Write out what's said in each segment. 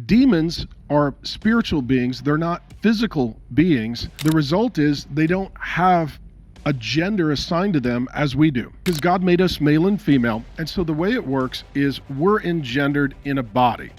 Demons are spiritual beings. They're not physical beings. The result is they don't have a gender assigned to them as we do, because God made us male and female. And so the way it works is we're engendered in a body.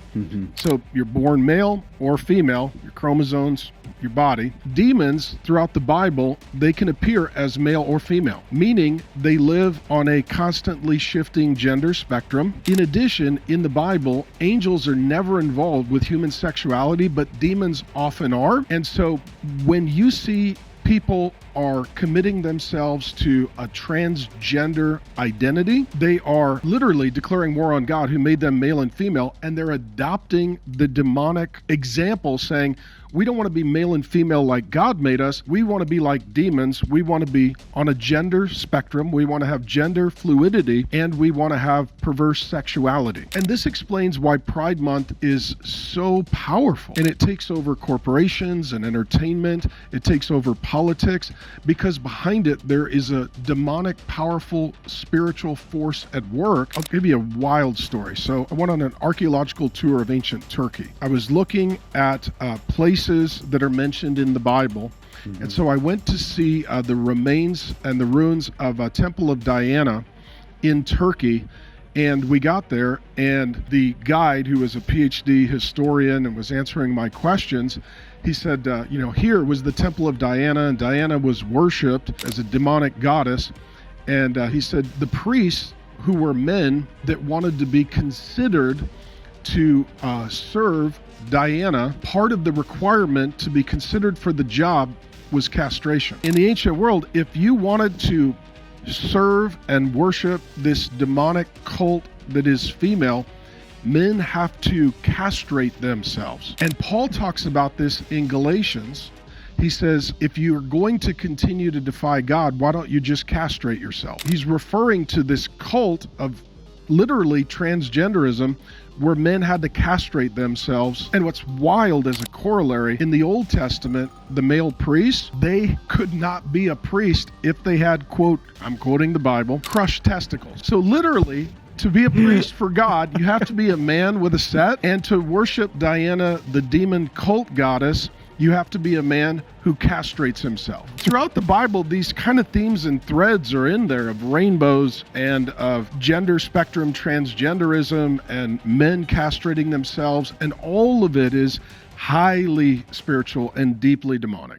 So you're born male or female, your chromosomes, your body. Demons throughout the Bible, they can appear as male or female, meaning they live on a constantly shifting gender spectrum. In addition, in the Bible, angels are never involved with human sexuality, but demons often are. And so when you see people are committing themselves to a transgender identity, they are literally declaring war on God who made them male and female, and they're adopting the demonic example, saying, we don't want to be male and female like God made us. We want to be like demons. We want to be on a gender spectrum. We want to have gender fluidity, and we want to have perverse sexuality. And this explains why Pride Month is so powerful. And it takes over corporations and entertainment. It takes over politics, because behind it, there is a demonic, powerful spiritual force at work. I'll give you a wild story. So I went on an archaeological tour of ancient Turkey. I was looking at places that are mentioned in the Bible. And so I went to see the remains and the ruins of a temple of Diana in Turkey. And we got there, and the guide, who was a PhD historian and was answering my questions, he said, here was the temple of Diana, and Diana was worshipped as a demonic goddess. And he said the priests, who were men that wanted to be considered to serve Diana, part of the requirement to be considered for the job was castration. In the ancient world, if you wanted to serve and worship this demonic cult that is female, men have to castrate themselves. And Paul talks about this in Galatians. He says, if you're going to continue to defy God, why don't you just castrate yourself? He's referring to this cult of literally transgenderism, where men had to castrate themselves. And what's wild as a corollary, in the Old Testament, the male priests, they could not be a priest if they had, quote, I'm quoting the Bible, crushed testicles. So literally, to be a priest for God, you have to be a man with a set, and to worship Diana, the demon cult goddess, you have to be a man who castrates himself. Throughout the Bible, these kind of themes and threads are in there of rainbows and of gender spectrum, transgenderism, and men castrating themselves, and all of it is highly spiritual and deeply demonic.